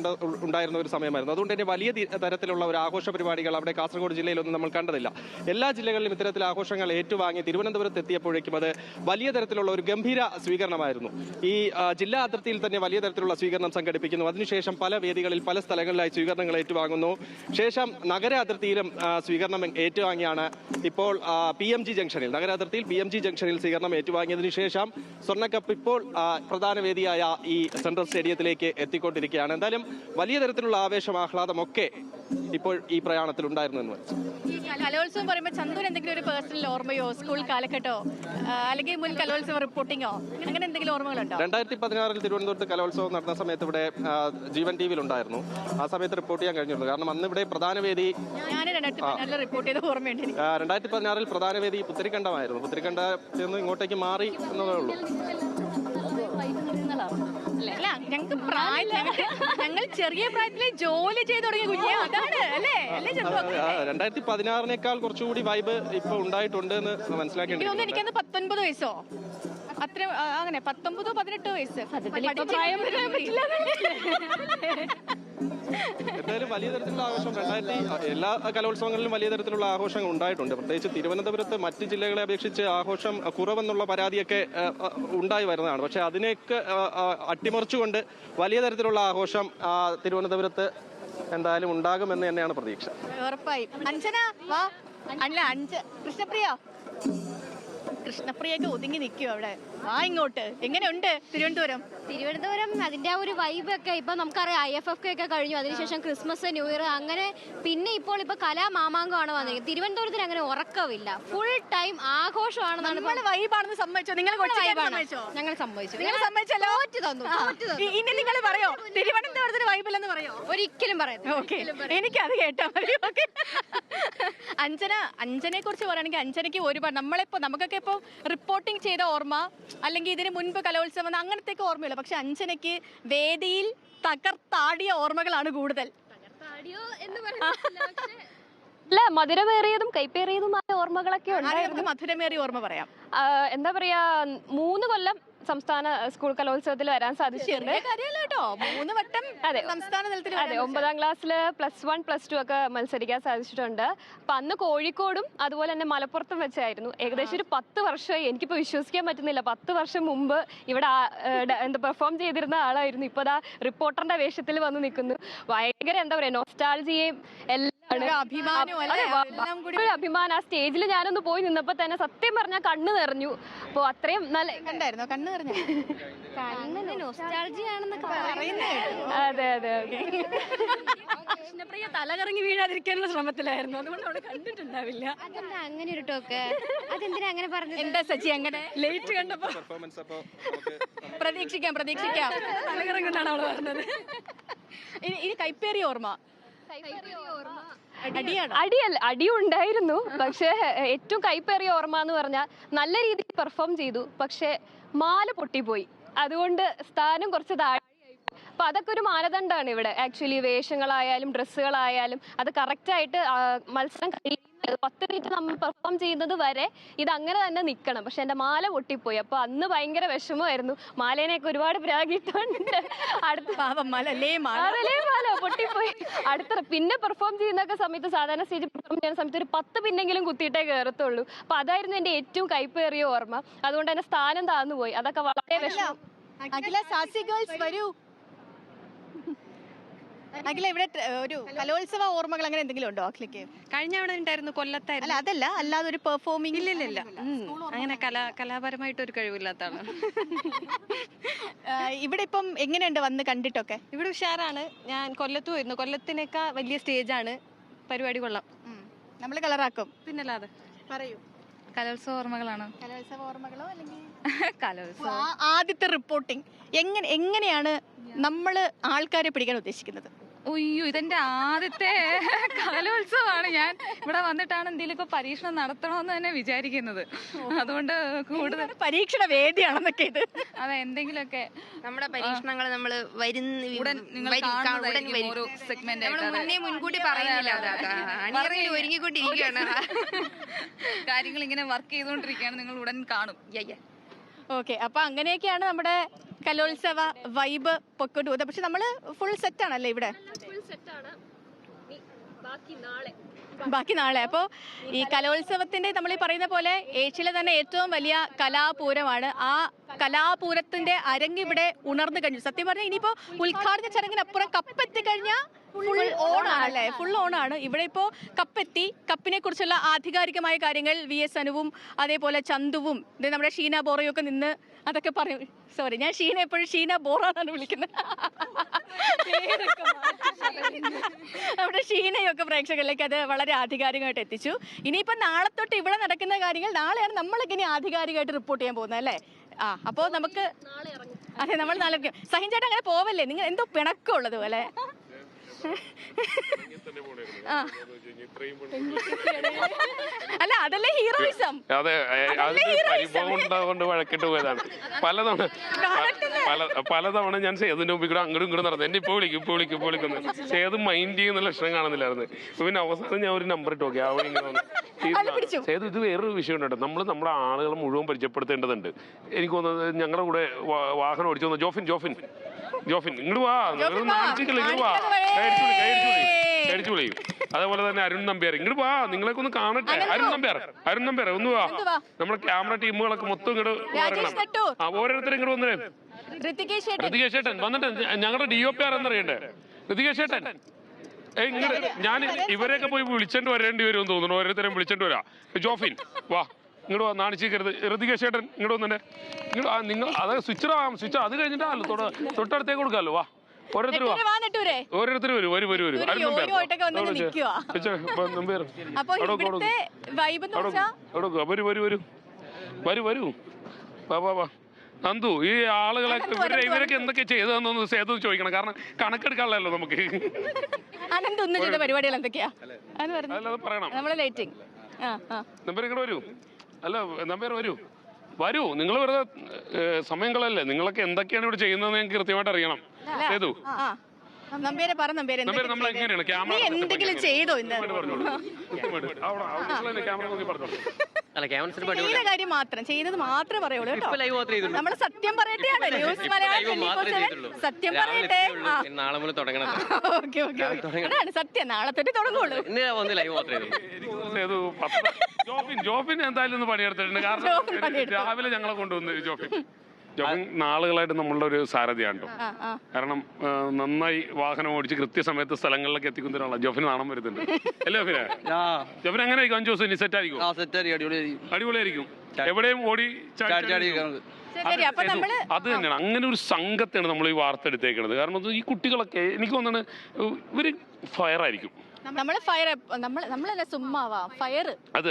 ഉണ്ടായിരുന്ന ഒരു സമയമായിരുന്നു. അതുകൊണ്ട് തന്നെ വലിയ തരത്തിലുള്ള ഒരു ആഘോഷ പരിപാടികൾ അവിടെ കാസർഗോഡ് ജില്ലയിലൊന്നും നമ്മൾ കണ്ടതില്ല. എല്ലാ ജില്ലകളിലും ഇത്തരത്തിൽ ആഘോഷങ്ങൾ ഏറ്റുവാങ്ങി തിരുവനന്തപുരത്ത് എത്തിയപ്പോഴേക്കും അത് വലിയ തരത്തിലുള്ള ഒരു ഗംഭീര സ്വീകരണമായിരുന്നു. ഈ ജില്ലാ അതിർത്തിയിൽ തന്നെ വലിയ തരത്തിലുള്ള സ്വീകരണം സംഘടിപ്പിക്കുന്നു. അതിനുശേഷം പല വേദികളിൽ പല സ്ഥലങ്ങളിലായി സ്വീകരണങ്ങൾ ഏറ്റുവാങ്ങുന്നു. ശേഷം നഗര അതിർത്തിയിലും സ്വീകരണം ഏറ്റുവാങ്ങിയാണ് ഇപ്പോൾ PMG ജംഗ്ഷനിൽ, നഗര അതിർത്തിയിൽ PMG ജംഗ്ഷനിൽ സ്വീകരണം ഏറ്റുവാങ്ങിയതിനു ശേഷം സ്വർണ്ണക്കപ്പ് ഇപ്പോൾ പ്രധാന വേദിയായ ഈ സെൻട്രൽ സ്റ്റേഡിയത്തിലേക്ക് എത്തിക്കൊണ്ടിരിക്കുകയാണ്. എന്തായാലും വലിയ തരത്തിലുള്ള ആവേശം ആഹ്ലാദമൊക്കെ ഇപ്പോൾ ഈ പ്രയാണത്തിൽ ഉണ്ടായിരുന്നു എന്ന് മനസ്സിലായി. കലോത്സവം പറയുമ്പോൾ ചന്ദൂർ എന്തെങ്കിലും ഒരു പേഴ്സണൽ ഓർമ്മയോ സ്കൂൾ കാലഘട്ടോ അല്ലെങ്കിൽ മുൻ കലോത്സവ റിപ്പോർട്ടിങ്ങോ അങ്ങനെ എന്തെങ്കിലും ഓർമ്മകളുണ്ടോ? 2016 തിരുവനന്തപുരത്ത് കലോത്സവം നടന്ന സമയത്ത് ഇവിടെ ജീവൻ ടിവിയിൽ ഉണ്ടായിരുന്നു. ആ സമയത്ത് റിപ്പോർട്ട് ചെയ്യാൻ കഴിഞ്ഞിരുന്നു. കാരണം അന്ന് ഇവിടെ പ്രധാന വേദി ഞാൻ 2016 റിപ്പോർട്ട് ചെയ്ത ഓർമ്മയുണ്ട്. 2016 പ്രധാന വേദി പുത്തരിക്കണ്ടമായിരുന്നു. പുത്തരിക്കണ്ടത്തിൽ നിന്ന് ഇങ്ങോട്ടേക്ക് മാറി എന്നതേ ഉള്ളൂ. അല്ല, ഞങ്ങൾക്ക് ഞങ്ങൾ ചെറിയ പ്രായത്തിലെ ജോലി ചെയ്ത് തുടങ്ങിയ കുഞ്ഞെ അതാണ് അല്ലേ? 2016 കുറച്ചുകൂടി വൈബ് ഇപ്പൊ ഉണ്ടായിട്ടുണ്ട് എന്ന് മനസ്സിലാക്കേണ്ടി. എനിക്കന്ന് 19 വയസ്സോ അത്ര, അങ്ങനെ 19-18 വയസ്സ്. എന്തായാലും വലിയ തരത്തിലുള്ള ആഘോഷം എല്ലാ കലോത്സവങ്ങളിലും വലിയ തരത്തിലുള്ള ആഘോഷങ്ങൾ ഉണ്ടായിട്ടുണ്ട്. പ്രത്യേകിച്ച് തിരുവനന്തപുരത്ത് മറ്റ് ജില്ലകളെ അപേക്ഷിച്ച് ആഘോഷം കുറവെന്നുള്ള പരാതിയൊക്കെ ഉണ്ടായി വരുന്നതാണ്. പക്ഷെ അതിനെയൊക്കെ അട്ടിമറിച്ചുകൊണ്ട് വലിയ തരത്തിലുള്ള ആഘോഷം തിരുവനന്തപുരത്ത് എന്തായാലും ഉണ്ടാകുമെന്ന് തന്നെയാണ് പ്രതീക്ഷ. ഉറപ്പായും. അഞ്ജന വാ. അല്ല, കൃഷ്ണപ്രിയൊക്കെ ഒതുങ്ങി നിൽക്കും അവിടെ. ആ ഇങ്ങോട്ട്. എങ്ങനെയുണ്ട് തിരുവനന്തപുരം? അതിന്റെ ആ ഒരു വൈബ് ഒക്കെ ഇപ്പൊ നമുക്കറിയാം. IFFK ഒക്കെ കഴിഞ്ഞു, അതിനുശേഷം ക്രിസ്മസ്, ന്യൂ ഇയർ, അങ്ങനെ പിന്നെ ഇപ്പോൾ കലാമാമാങ്കമാണ് വന്നിരിക്കുന്നത്. തിരുവനന്തപുരത്തിന് അങ്ങനെ ഉറക്കമില്ല, ഫുൾ ടൈം ആഘോഷമാണെന്നാണ്. വൈബാണെന്ന് സമ്മതിച്ചോ? നിങ്ങൾ ഞങ്ങൾ സമ്മതിച്ചു. ഇനി നിങ്ങൾ പറയോ തിരുവനന്തപുരത്തിന് വൈബില്ലെന്ന് പറയോ? ഒരിക്കലും പറയുന്നത് എനിക്കത് കേട്ടാ മതി. അഞ്ജനയെ കുറിച്ച് പറയുകയാണെങ്കിൽ അഞ്ജനയ്ക്ക് ഒരുപാട് നമുക്കൊക്കെ ഇപ്പോൾ റിപ്പോർട്ടിംഗ് ചെയ്ത ഓർമ്മ അല്ലെങ്കിൽ ഇതിന് മുൻപ് കലോത്സവം അങ്ങനത്തെയൊക്കെ ഓർമ്മയില്ല. പക്ഷെ അഞ്ജനയ്ക്ക് വേദിയിൽ തകർത്താടിയ ഓർമ്മകളാണ് കൂടുതൽ. അല്ല, മധുരമേറിയതും കൈപ്പേറിയതുമായ ഓർമ്മകളൊക്കെ ഉണ്ട്. മധുരമേറിയ ഓർമ്മ പറയാം. എന്താ പറയാ, 3 കൊല്ലം സംസ്ഥാന സ്കൂൾ കലോത്സവത്തിൽ വരാൻ സാധിച്ചിട്ടുണ്ട്. 9ാം ക്ലാസ്സിൽ +1 +2 ഒക്കെ മത്സരിക്കാൻ സാധിച്ചിട്ടുണ്ട്. അപ്പൊ അന്ന് കോഴിക്കോടും അതുപോലെ തന്നെ മലപ്പുറത്തും വെച്ചായിരുന്നു. ഏകദേശം ഒരു 10 വർഷമായി. എനിക്കിപ്പോ വിശ്വസിക്കാൻ പറ്റുന്നില്ല. 10 വർഷം മുമ്പ് ഇവിടെ പെർഫോം ചെയ്തിരുന്ന ആളായിരുന്നു. ഇപ്പൊ റിപ്പോർട്ടറിന്റെ വേഷത്തിൽ വന്ന് നിൽക്കുന്നു. ഭയങ്കര എന്താ പറയാ, നൊസ്റ്റാൾജിയയും എല്ലാം അഭിമാനം. ആ സ്റ്റേജിൽ ഞാനൊന്ന് പോയി നിന്നപ്പോ തന്നെ സത്യം പറഞ്ഞാൽ കണ്ണ് നിറഞ്ഞു. അപ്പൊ അത്രയും നല്ല ഉണ്ടായിരുന്നു. കണ്ണ് നിറഞ്ഞു. അതെ അതെ. കൃഷ്ണപ്രിയ തലകറങ്ങി വീഴാതിരിക്കാനുള്ള ശ്രമത്തിലായിരുന്നു. അതുകൊണ്ട് അവിടെ കണ്ടിട്ടുണ്ടാവില്ല. അങ്ങനെ ഒരു ടോക്ക് അതെന്തിനാ അങ്ങനെ പറഞ്ഞു? എന്താ സച്ചി അങ്ങനെ ലേറ്റ് കണ്ടപ്പോ? പ്രതീക്ഷിക്കാം. തലകറങ്ങുന്നാണ് അവള് പറഞ്ഞത്. ഇനി കൈപ്പേറിയ ഓർമ്മ. അടിയുണ്ടായിരുന്നു. പക്ഷെ ഏറ്റവും കൈപ്പേറിയ ഓർമ്മ എന്ന് പറഞ്ഞാൽ നല്ല രീതിയിൽ പെർഫോം ചെയ്തു. പക്ഷെ മാല പൊട്ടിപ്പോയി. അതുകൊണ്ട് സ്ഥാനം കുറച്ച് താഴെ. അപ്പോൾ അതൊക്കെ ഒരു മാനദണ്ഡമാണ് ഇവിടെ. ആക്ച്വലി വേഷങ്ങളായാലും ഡ്രസ്സുകളായാലും അത് കറക്റ്റായിട്ട് മത്സരം കഴിയും 10 മിനിറ്റ് നമ്മൾ പെർഫോം ചെയ്യുന്നത് വരെ ഇത് അങ്ങനെ തന്നെ നിൽക്കണം. പക്ഷെ എൻ്റെ മാല പൊട്ടിപ്പോയി. അപ്പോൾ അന്ന് ഭയങ്കര വിഷമമായിരുന്നു. മാലേനെയൊക്കെ ഒരുപാട് പ്രാഗിട്ടുണ്ട്. അടുത്ത മാല പൊട്ടിപ്പോയി. പിന്നെ പെർഫോം ചെയ്യുന്നൊക്കെ സമയത്ത് സാധാരണ സ്റ്റേജിൽ പെർഫോം ചെയ്യുന്ന സമയത്ത് ഒരു 10 പിന്നെങ്കിലും കുത്തിയിട്ടേ കയറത്തുള്ളൂ. അപ്പോൾ അതായിരുന്നു എൻ്റെ ഏറ്റവും കൈപ്പേറിയ ഓർമ്മ. അതുകൊണ്ട് തന്നെ സ്ഥാനം താഴ്ന്നു പോയി. അതൊക്കെ വളരെ വിഷമം. വരൂ അഖില, ഇവിടെ ഒരു കലോത്സവ ഓർമ്മകൾ അങ്ങനെ എന്തെങ്കിലും ഉണ്ടോ അഖിലയ്ക്ക്? കഴിഞ്ഞ തവണ ഉണ്ടായിരുന്നു കൊല്ലത്തായിരുന്നു. അല്ല, അതല്ല, അല്ലാതെ ഒരു പെർഫോമിംഗ്. ഇല്ലില്ല, അങ്ങനെ കലാപരമായിട്ട് ഒരു കഴിവില്ലാത്താണ്. ഇവിടെ ഇപ്പം എങ്ങനെയുണ്ട് വന്ന് കണ്ടിട്ടൊക്കെ? ഇവിടെ ഉഷാറാണ്. ഞാൻ കൊല്ലത്ത് പോയിരുന്നു. കൊല്ലത്തിനേക്കാൾ വലിയ സ്റ്റേജാണ്. പരിപാടി കൊള്ളാം. നമ്മൾ കളറാക്കും. പിന്നല്ലാതെ പറയൂ. കലോത്സവ ഓർമ്മകളാണോ? കലോത്സവ ഓർമ്മകളോ അല്ലെങ്കിൽ കലോത്സവം ആദ്യത്തെ റിപ്പോർട്ടിംഗ് എങ്ങനെയാണ് നമ്മൾ ആൾക്കാരെ പിടിക്കാൻ ഉദ്ദേശിക്കുന്നത്? ഉയ്യോ, ഇതെന്റെ ആദ്യത്തെ കലോത്സവമാണ്. ഞാൻ ഇവിടെ വന്നിട്ടാണ് എന്തെങ്കിലുമൊക്കെ പരീക്ഷണം നടത്തണമെന്ന് തന്നെ വിചാരിക്കുന്നത്. അതുകൊണ്ട് കൂടുതൽ പരീക്ഷണ വേദിയാണെന്നൊക്കെ ഇത്. അതെ, എന്തെങ്കിലുമൊക്കെ നമ്മുടെ പരീക്ഷണങ്ങൾ നമ്മൾ മുൻകൂട്ടി പറയുന്നില്ല. അണിയറയിൽ ഒരുങ്ങിക്കൊണ്ടിരിക്കുകയാണ്. കാര്യങ്ങൾ ഇങ്ങനെ വർക്ക് ചെയ്തുകൊണ്ടിരിക്കുകയാണ്. നിങ്ങൾ ഉടൻ കാണും. ഓക്കെ, അപ്പൊ അങ്ങനെയൊക്കെയാണ് നമ്മുടെ കലോത്സവ വൈബ് പൊക്കോട്ട് പോകുന്നത്. പക്ഷെ നമ്മള് ഫുൾ സെറ്റ് ആണല്ലേ ഇവിടെ? ബാക്കി നാളെ. അപ്പോൾ ഈ കലോത്സവത്തിന്റെ നമ്മൾ ഈ പറയുന്ന പോലെ ഏഷ്യയിലെ തന്നെ ഏറ്റവും വലിയ കലാപൂരമാണ്. ആ കലാപൂരത്തിന്റെ അരങ്ങിവിടെ ഉണർന്നു കഴിഞ്ഞു. സത്യം പറഞ്ഞാൽ ഇനിയിപ്പോ ഉദ്ഘാടന ചടങ്ങിനപ്പുറം കപ്പെത്തി കഴിഞ്ഞാൽ ഫുൾ ഓണാണല്ലേ? ഫുൾ ഓണാണ്. ഇവിടെ ഇപ്പോൾ കപ്പെത്തി. കപ്പിനെ കുറിച്ചുള്ള ആധികാരികമായ കാര്യങ്ങൾ VS അനുവും അതേപോലെ ചന്തുവും നമ്മുടെ ഷീന ബോറയും ഒക്കെ നിന്ന് അതൊക്കെ പറയും. സോറി, ഞാൻ ഷീന എപ്പോഴും ഷീന ബോറാണ് വിളിക്കുന്നത്. നമ്മുടെ ഷീനയൊക്കെ പ്രേക്ഷകരിലേക്ക് അത് വളരെ ആധികാരികമായിട്ട് എത്തിച്ചു. ഇനിയിപ്പോൾ നാളെ തൊട്ട് ഇവിടെ നടക്കുന്ന കാര്യങ്ങൾ നാളെയാണ് നമ്മളൊക്കെ ഇനി ആധികാരികമായിട്ട് റിപ്പോർട്ട് ചെയ്യാൻ പോകുന്നത് അല്ലേ? അപ്പോൾ നമുക്ക് അതെ, നമ്മൾ നാളെ സഹിൻ ചേട്ടൻ അങ്ങനെ പോവല്ലേ? നിങ്ങൾ എന്തോ പിണക്കമുള്ളത് പോലെ. അല്ല, അതല്ലേ ഹീറോയിസം. അതെ, പരിഭവം ഉണ്ടാകൊണ്ട് വഴക്കിട്ട് പോയതാണ്. പലതവണ ഞാൻ സേതുവിന്റെ മുമ്പിൽ കൂടെ അങ്ങോട്ടും ഇങ്ങോട്ടും നടന്നു. എന്നെ ഇപ്പൊ വിളിക്കുന്നു. സേതു മൈൻഡ് ചെയ്യുന്ന ലക്ഷണം കാണുന്നില്ലായിരുന്നു. പിന്നെ അവസാനം ഞാൻ ഒരു നമ്പർ ഇട്ട് നോക്കി. സേതു, ഇത് വേറൊരു വിഷയം ഉണ്ട്. നമ്മൾ നമ്മുടെ ആളുകളെ മുഴുവൻ പരിചയപ്പെടുത്തേണ്ടതുണ്ട്. എനിക്ക് തോന്നുന്നത് ഞങ്ങളുടെ കൂടെ വാഹനം ഓടിച്ചു വന്ന ജോഫിൻ ഇങ്ങോട്ട് വാ, നാണിച്ചിട്ടില്ല, ഇങ്ങോട്ട് വാ, കയടിച്ചു വിളിയും. അതേപോലെ തന്നെ അരുൺ നമ്പ്യാർ, ഇങ്ങോട്ട് വാ, നിങ്ങളൊക്കെ ഒന്ന് കാണട്ടെ. അരുൺ നമ്പ്യാർ ഒന്ന് വാ. നമ്മുടെ ക്യാമറ ടീമുകളൊക്കെ മൊത്തം ഇങ്ങോട്ട് വരണം. ഓരോരുത്തരും ഇങ്ങോട്ട് വന്നേ. ഋതികേഷ് ചേട്ടൻ വന്നിട്ട് ഞങ്ങളുടെ DOP ആരെന്നറിയണ്ടേ? ഋതികേഷ് ചേട്ടൻ ഇങ്ങോട്ട്. ഞാൻ ഇവരെയൊക്കെ പോയി വിളിച്ചോണ്ട് വരേണ്ടി വരുമെന്ന് തോന്നുന്നു. ഓരോരുത്തരെയും വിളിച്ചോണ്ട് വരാം. ജോഫിൻ വാ, ഇങ്ങോട്ട് വാ, നാണിച്ചിക്കരുത്. ഋതികേഷ് ചേട്ടൻ ഇങ്ങോട്ട് വന്നെ. ഇങ്ങോട്ട് നിങ്ങൾ അത് സ്വിച്ച് അത് കഴിഞ്ഞിട്ടാണല്ലോ തൊട്ടടുത്തേക്ക് കൊടുക്കാമല്ലോ. വാ, ഓരോരുത്തർ വരൂ. വാ. നന്ദു, ഈ ആളുകളെ ഇവരൊക്കെ എന്തൊക്കെ ചെയ്തതെന്നൊന്ന് സേതു ചോദിക്കണം. കാരണം കണക്കെടുക്കാനുള്ളല്ലോ നമുക്ക്. പരിപാടികൾ എന്തൊക്കെയാ പറയണം. നമ്പർ ഇങ്ങോട്ട് വരൂ. അല്ല, നമ്പർ വരൂ. നിങ്ങൾ വെറുതെ സമയങ്ങളല്ലേ? നിങ്ങളൊക്കെ എന്തൊക്കെയാണ് ഇവിടെ ചെയ്യുന്നത് ഞങ്ങൾക്ക് കൃത്യമായിട്ട് അറിയണം. സേതു, എന്തെങ്കിലും ചെയ്തോ ഇന്ന്? കാര്യം മാത്രം ചെയ്തത് മാത്രമേ പറയുള്ളൂ കേട്ടോ. നമ്മൾ സത്യം പറയട്ടെയാണ്. ന്യൂസ് മലയാളം സത്യം പറയട്ടെ. അതാണ് സത്യം. നാളെ തൊട്ട് തുടങ്ങുള്ളൂ. ജോഫിൻ എന്തായാലും ഒന്ന് പണിയെടുത്തിട്ടുണ്ട്. കാരണം രാവിലെ ഞങ്ങളെ കൊണ്ടുവന്ന് ജോഫിൻ നാളുകളായിട്ട് നമ്മളുടെ ഒരു സാരഥിയാണ്. കാരണം നന്നായി വാഹനം ഓടിച്ച് കൃത്യസമയത്ത് സ്ഥലങ്ങളിലേക്ക് എത്തിക്കുന്നതിനുള്ള ജോഫിന് നാണം വരുന്നുണ്ട് അല്ലേ? ജോഫിൻ എങ്ങനെ ആയിരിക്കും? 5 ദിവസം ഇനി സെറ്റ് ആയിരിക്കും? അടിപൊളിയായിരിക്കും. എവിടെയും ഓടി അത് തന്നെയാണ്. അങ്ങനെ ഒരു സംഘത്തെയാണ് നമ്മൾ ഈ വാർത്ത എടുത്തേക്കുന്നത്. കാരണം ഈ കുട്ടികളൊക്കെ എനിക്ക് തോന്നുന്നത് ഇവര് ഫയർ ആയിരിക്കും. നമ്മളല്ല സുമ്മാവാ ഫയർ. അതെ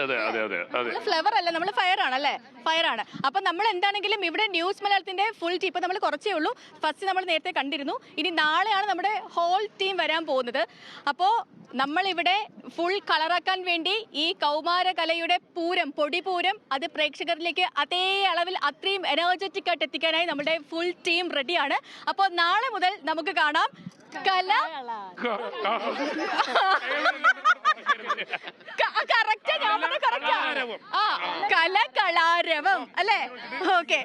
ഫ്ലവർ അല്ല, നമ്മൾ ഫയർ ആണല്ലേ? ഫയർ ആണ്. അപ്പൊ നമ്മൾ എന്താണെങ്കിലും ഇവിടെ ന്യൂസ് മലയാളത്തിന്റെ ഫുൾ ടീം ഇപ്പൊ നമ്മൾ കുറച്ചേ ഉള്ളൂ. ഫസ്റ്റ് നമ്മൾ നേരത്തെ കണ്ടിരുന്നു. ഇനി നാളെയാണ് നമ്മുടെ ഹോൾ ടീം വരാൻ പോകുന്നത്. അപ്പോ നമ്മളിവിടെ ഫുൾ കളറാക്കാൻ വേണ്ടി ഈ കൗമാരകലയുടെ പൂരം, പൊടിപൂരം, അത് പ്രേക്ഷകരിലേക്ക് അതേ അളവിൽ അത്രയും എനർജറ്റിക് ആയിട്ട് എത്തിക്കാനായി നമ്മുടെ ഫുൾ ടീം റെഡിയാണ്. അപ്പോൾ നാളെ മുതൽ നമുക്ക് കാണാം കല കറക്റ്റാ, ഞാൻ പറഞ്ഞ കറക്റ്റാ, കലാരവം അല്ലേ? ഓക്കെ.